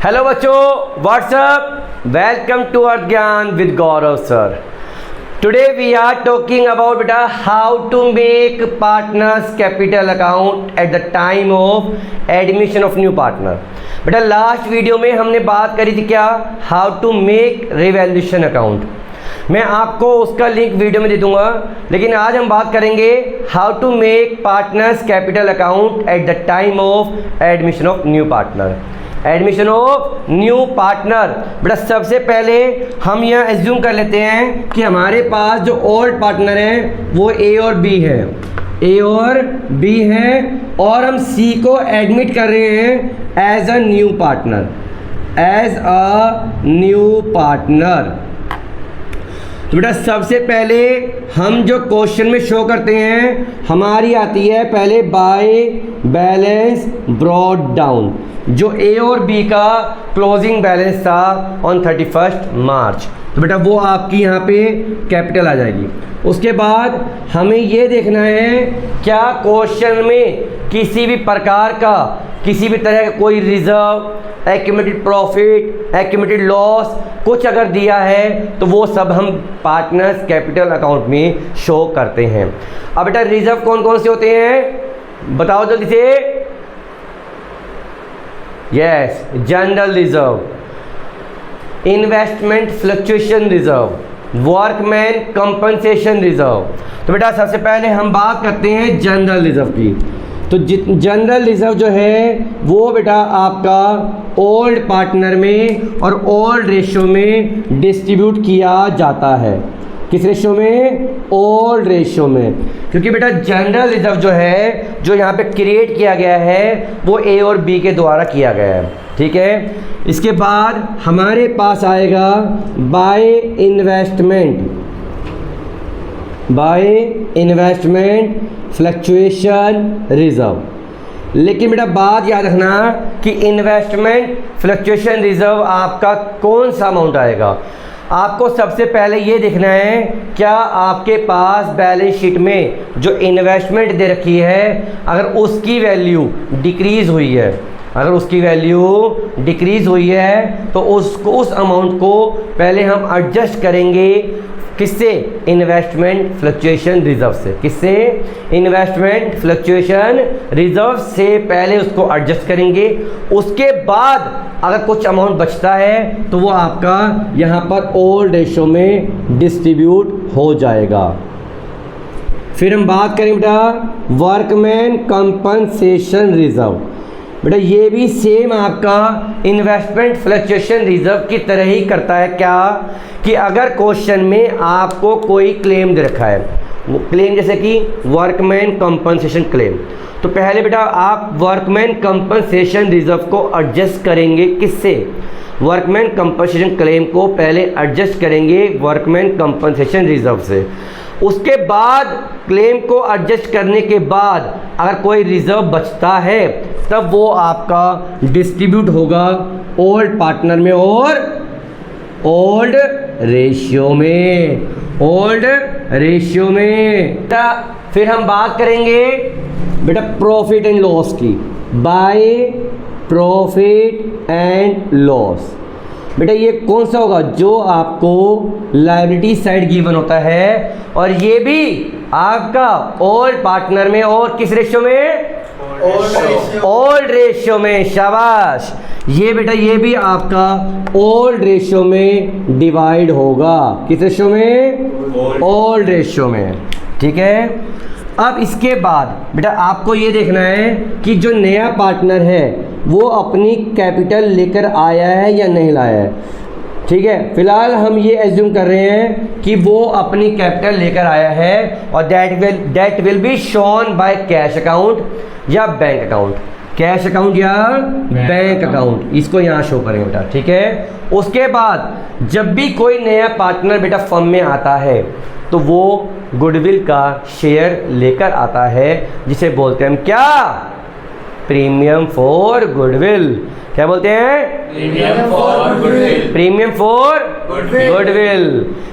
Hello बच्चों, WhatsApp, welcome to Arth Gyan with Gaurav sir. Today we are talking about बेटा how to make partners capital account at the time of admission of new partner. बेटा last video में हमने बात करी थी क्या, how to make revaluation account. मैं आपको उसका लिंक वीडियो में दे दूंगा, लेकिन आज हम बात करेंगे how to make partners capital account at the time of admission of new partner. Admission of new partner बेटा सबसे पहले हम यह एज्यूम कर लेते हैं कि हमारे पास जो ओल्ड पार्टनर हैं वो ए और बी है, ए और बी है, और हम सी को एडमिट कर रहे हैं as a new partner, as a new partner. तो बेटा सबसे पहले हम जो क्वेश्चन में शो करते हैं हमारी आती है पहले बाय बैलेंस ब्रॉट डाउन, जो ए और बी का क्लोजिंग बैलेंस था ऑन 31 मार्च। तो बेटा वो आपकी यहाँ पे कैपिटल आ जाएगी। उसके बाद हमें ये देखना है क्या क्वेश्चन में किसी भी प्रकार का किसी भी तरह का कोई reserve, accumulated profit, accumulated loss कुछ अगर दिया है तो वो सब हम पार्टनर्स कैपिटल अकाउंट में शो करते हैं। अब बेटा रिजर्व कौन कौन से होते हैं बताओ जल्दी से। Yes, general reserve, investment fluctuation reserve, workman compensation reserve. तो बेटा सबसे पहले हम बात करते हैं जनरल रिजर्व की। तो जनरल रिजर्व जो है वो बेटा आपका ओल्ड पार्टनर में और ओल्ड रेशियो में डिस्ट्रीब्यूट किया जाता है। किस रेशियो में? ओल्ड रेशियो में। क्योंकि बेटा जनरल रिजर्व जो है जो यहाँ पे क्रिएट किया गया है वो ए और बी के द्वारा किया गया है, ठीक है। इसके बाद हमारे पास आएगा by investment, by investment fluctuation reserve. लेकिन बेटा बात याद रखना कि इन्वेस्टमेंट फ्लक्चुएशन रिजर्व आपका कौन सा अमाउंट आएगा। आपको सबसे पहले ये देखना है क्या आपके पास बैलेंस शीट में जो इन्वेस्टमेंट दे रखी है अगर उसकी वैल्यू डिक्रीज़ हुई है, अगर उसकी वैल्यू डिक्रीज़ हुई है तो उसको उस अमाउंट को पहले हम एडजस्ट करेंगे। किससे? इन्वेस्टमेंट फ्लक्चुएशन रिजर्व से। किससे? इन्वेस्टमेंट फ्लक्चुएशन रिजर्व से पहले उसको एडजस्ट करेंगे। उसके बाद अगर कुछ अमाउंट बचता है तो वो आपका यहाँ पर ओल्ड रेशियो में डिस्ट्रीब्यूट हो जाएगा। फिर हम बात करें बेटा वर्कमैन कंपनसेशन रिजर्व। बेटा ये भी सेम आपका इन्वेस्टमेंट फ्लक्चुएशन रिजर्व की तरह ही करता है। क्या कि अगर क्वेश्चन में आपको कोई क्लेम दे रखा है, वो क्लेम जैसे कि वर्कमैन कंपनसेशन क्लेम, तो पहले बेटा आप वर्कमैन कंपनसेशन रिजर्व को एडजस्ट करेंगे। किससे? वर्कमैन कंपनसेशन क्लेम को पहले एडजस्ट करेंगे वर्कमैन कंपनसेशन रिजर्व से। उसके बाद क्लेम को एडजस्ट करने के बाद अगर कोई रिजर्व बचता है तब वो आपका डिस्ट्रीब्यूट होगा ओल्ड पार्टनर में और ओल्ड रेशियो में, ओल्ड रेशियो में। फिर हम बात करेंगे बेटा प्रॉफिट एंड लॉस की, बाय प्रॉफिट एंड लॉस। बेटा ये कौन सा होगा? जो आपको लायबिलिटी साइड गिवन होता है, और ये भी आपका ओल्ड पार्टनर में और किस रेशियो में? ओल्ड रेशियो में। शाबाश। ये बेटा ये भी आपका ओल्ड रेशियो में डिवाइड होगा। किस रेशियो में? ओल्ड रेशियो में, ठीक है। अब इसके बाद बेटा आपको ये देखना है कि जो नया पार्टनर है वो अपनी कैपिटल लेकर आया है या नहीं लाया है, ठीक है। फिलहाल हम ये एज्यूम कर रहे हैं कि वो अपनी कैपिटल लेकर आया है और that will be shown by cash account या बैंक अकाउंट, कैश अकाउंट या बैंक अकाउंट, इसको यहाँ शो करेंगे बेटा, ठीक है। उसके बाद जब भी कोई नया पार्टनर बेटा फर्म में आता है तो वो गुडविल का शेयर लेकर आता है, जिसे बोलते हैं हम क्या? Premium for goodwill. क्या बोलते हैं? Premium for goodwill. Premium for goodwill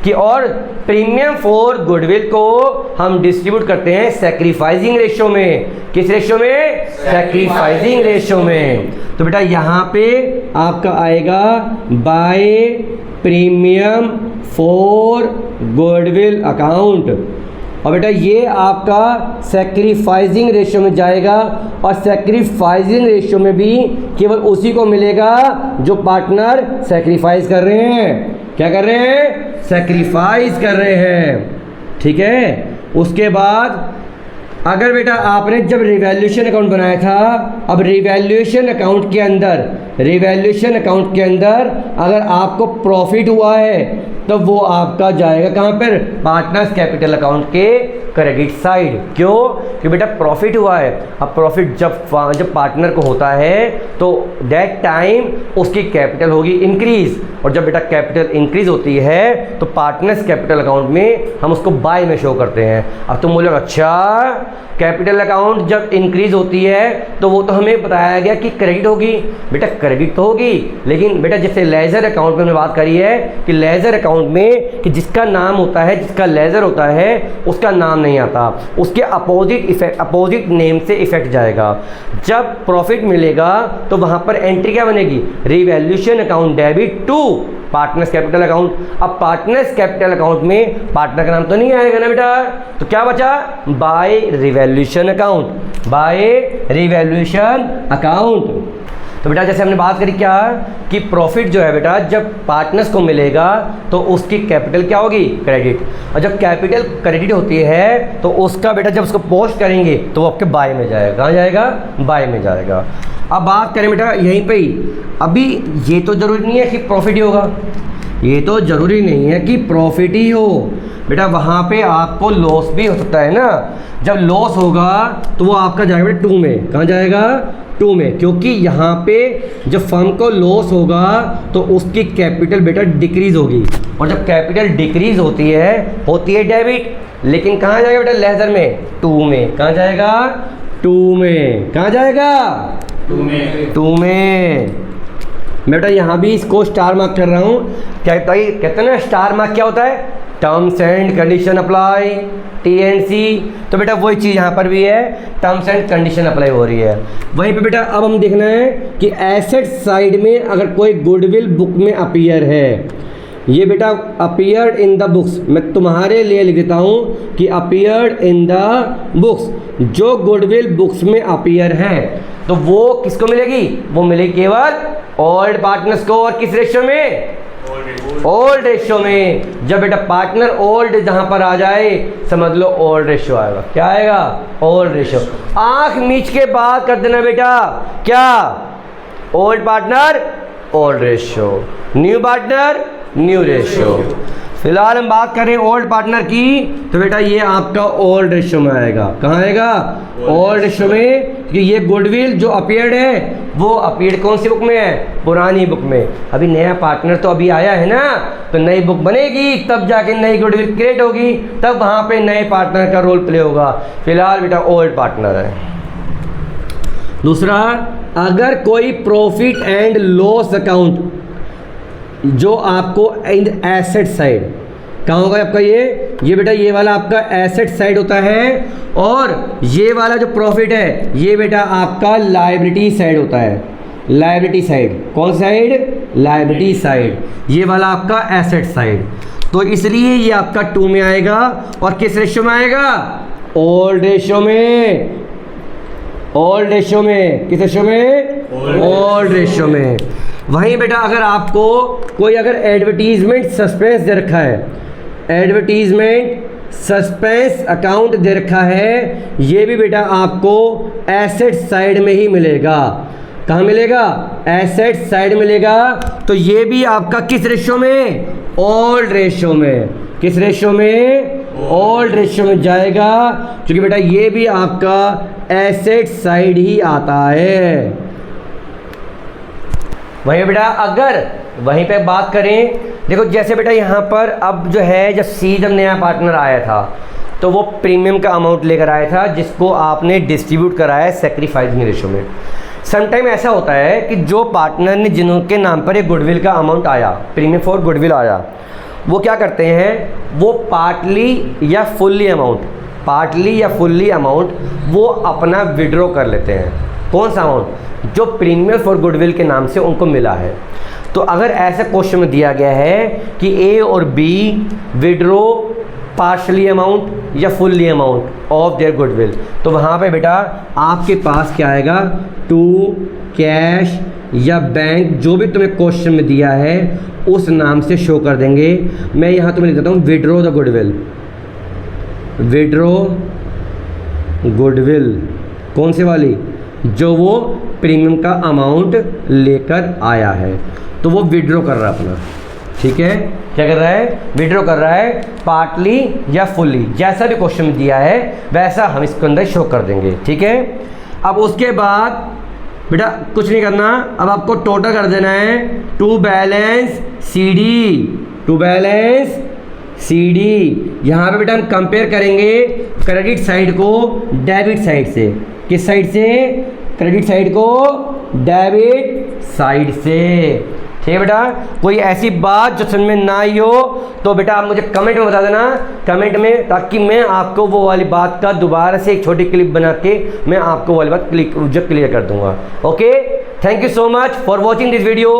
कि और प्रीमियम फॉर गुडविल को हम डिस्ट्रीब्यूट करते हैं सैक्रिफाइसिंग रेशियो में। किस रेशियो में? सैक्रिफाइसिंग रेशियो में। तो बेटा यहाँ पे आपका आएगा by premium for goodwill account, और बेटा ये आपका सैक्रिफाइसिंग रेशियो में जाएगा, और सैक्रिफाइसिंग रेशियो में भी केवल उसी को मिलेगा जो पार्टनर सैक्रिफाइस कर रहे हैं। क्या कर रहे हैं? सैक्रिफाइस कर रहे हैं। ठीक है। उसके बाद अगर बेटा आपने जब रिवैल्यूएशन अकाउंट बनाया था, अब रिवैल्यूएशन अकाउंट के अंदर अगर आपको प्रॉफिट हुआ है तो वो आपका जाएगा कहाँ पर? पार्टनर्स कैपिटल अकाउंट के क्रेडिट साइड। क्यों? कि बेटा प्रॉफिट हुआ है। अब प्रॉफिट जब पार्टनर को होता है तो दैट टाइम उसकी कैपिटल होगी इंक्रीज, और जब बेटा कैपिटल इंक्रीज होती है तो पार्टनर्स कैपिटल अकाउंट में हम उसको बाय में शो करते हैं। अब तुम बोलोगे अच्छा कैपिटल अकाउंट जब इंक्रीज होती है तो वो तो हमें बताया गया कि क्रेडिट होगी। बेटा क्रेडिट तो होगी, लेकिन बेटा जैसे लेजर अकाउंट में हमने बात करी है कि लेजर अकाउंट में कि जिसका नाम होता है, जिसका लेजर होता है उसका नाम नहीं आता, उसके अपोजिट नेम से इफेक्ट जाएगा। जब प्रॉफिट मिलेगा तो वहाँ पर एंट्री क्या बनेगी? Revaluation account debit to partners capital account. अब पार्टनर्स कैपिटल अकाउंट में पार्टनर का नाम तो नहीं आएगा ना बेटा, तो क्या बचा? By revaluation account, by revaluation account. तो बेटा जैसे हमने बात करी क्या कि प्रॉफिट जो है बेटा जब पार्टनर्स को मिलेगा तो उसकी कैपिटल क्या होगी? क्रेडिट। और जब कैपिटल क्रेडिट होती है तो उसका बेटा जब उसको पोस्ट करेंगे तो वो आपके बाय में जाएगा। कहाँ जाएगा? बाय में जाएगा। अब बात करें बेटा यहीं पे ही, अभी ये तो ज़रूरी नहीं है कि प्रॉफिट ही होगा, ये तो ज़रूरी नहीं है कि प्रॉफिट ही हो बेटा, वहाँ पे आपको लॉस भी हो सकता है ना। जब लॉस होगा तो वो आपका जाएगा बेटा 2 में। कहाँ जाएगा? 2 में, क्योंकि यहाँ पे जब फर्म को लॉस होगा तो उसकी कैपिटल बेटा डिक्रीज होगी, और जब कैपिटल डिक्रीज होती है डेबिट, लेकिन कहाँ जाएगा बेटा? लेजर में 2 में। कहाँ जाएगा? 2 में। कहाँ जाएगा? 2 में। मैं बेटा यहाँ भी इसको स्टार मार्क कर रहा हूँ। क्या कहते हैं ना स्टार मार्क क्या होता है? Terms and condition apply, TNC। तो बेटा वही चीज़ यहाँ पर भी है, टर्म्स एंड कंडीशन अप्लाई हो रही है। वहीं पे बेटा अब हम देखना है कि एसेट साइड में अगर कोई गुडविल बुक में अपीयर है, ये बेटा अपीयर्ड इन द बुक्स, मैं तुम्हारे लिए लिख देता हूँ कि अपीयर्ड इन द बुक्स, जो गुडविल बुक्स में अपीयर है तो वो किसको मिलेगी? वो मिलेगी केवल ओल्ड पार्टनर्स को। और किस रेशियो में? ओल्ड रेशियो में। जब बेटा पार्टनर ओल्ड जहां पर आ जाए समझ लो ओल्ड रेशियो आएगा। क्या आएगा? Old ratio. आंख मीच के बात कर देना बेटा, क्या? Old partner old ratio, new partner new ratio. फिलहाल हम बात करें ओल्ड पार्टनर की, तो बेटा ये आपका ओल्ड रेशियो में आएगा। कहाँ आएगा? ओल्ड रेशियो में, कि ये गुडविल जो अपीयर्ड है वो अपीयर्ड कौन सी बुक में है? पुरानी बुक में। अभी नया पार्टनर तो अभी आया है ना, तो नई बुक बनेगी तब जाके नई गुडविल क्रिएट होगी, तब वहाँ पे नए पार्टनर का रोल प्ले होगा। फिलहाल बेटा ओल्ड पार्टनर है। दूसरा, अगर कोई प्रॉफिट एंड लॉस अकाउंट जो आपको इन एसेट साइड, कहाँ होगा आपका? ये बेटा ये वाला आपका एसेट साइड होता है, और ये वाला जो प्रॉफिट है ये बेटा आपका लायबिलिटी साइड होता है। लायबिलिटी साइड कौन साइड? Liability side. ये वाला आपका एसेट साइड, तो इसलिए ये आपका 2 में आएगा। और किस रेशियो में आएगा? ओल्ड रेशियो में। ओल्ड रेशियो में। किस रेशियो में? ओल्ड रेशियो में। वहीं बेटा अगर आपको कोई अगर एडवर्टीजमेंट सस्पेंस दे रखा है, एडवर्टीजमेंट सस्पेंस अकाउंट दे रखा है, ये भी बेटा आपको एसेट साइड में ही मिलेगा। कहाँ मिलेगा? एसेट साइड मिलेगा। तो ये भी आपका किस रेशियो में? ओल्ड रेशियो में। किस रेशियो में? ओल्ड रेशियो में जाएगा, क्योंकि बेटा ये भी आपका एसेट साइड ही आता है। वहीं बेटा अगर वहीं पे बात करें, देखो जैसे बेटा यहाँ पर अब जो है जब नया पार्टनर आया था तो वो प्रीमियम का अमाउंट लेकर आया था जिसको आपने डिस्ट्रीब्यूट कराया है सैक्रिफाइसिंग रेशो में। समटाइम ऐसा होता है कि जो पार्टनर ने जिनके नाम पर ये गुडविल का अमाउंट आया, प्रीमियम फॉर गुडविल आया, वो क्या करते हैं, वो पार्टली या फुल्ली अमाउंट वो अपना विड्रॉ कर लेते हैं। कौन सा अमाउंट? जो प्रीमियम फॉर गुडविल के नाम से उनको मिला है। तो अगर ऐसा क्वेश्चन में दिया गया है कि ए और बी विड्रॉ पार्शली अमाउंट या fully amount of their goodwill, तो वहाँ पे बेटा आपके पास क्या आएगा, टू कैश या बैंक, जो भी तुम्हें क्वेश्चन में दिया है उस नाम से शो कर देंगे। मैं यहाँ तुम्हें लिख देता हूँ withdraw the goodwill, withdraw goodwill, कौन से वाली, जो वो प्रीमियम का अमाउंट लेकर आया है, तो वो विड्रॉ कर रहा है अपना। ठीक है, क्या कर रहा है, विड्रॉ कर रहा है, पार्टली या फुल्ली, जैसा भी क्वेश्चन दिया है वैसा हम इसके अंदर शो कर देंगे। ठीक है, अब उसके बाद बेटा कुछ नहीं करना, अब आपको टोटल कर देना है टू बैलेंस सी डी। यहाँ पे बेटा हम कंपेयर करेंगे क्रेडिट साइड को डेबिट साइड से। किस साइड से? क्रेडिट साइड को डेबिट साइड से। ठीक है बेटा, कोई ऐसी बात जो समझ में ना आई हो तो बेटा आप मुझे कमेंट में बता देना, कमेंट में, ताकि मैं आपको वो वाली बात का दोबारा से एक छोटी क्लिप बना के मैं आपको वो वाली बात क्लियर कर दूंगा। Okay, thank you so much for watching this video.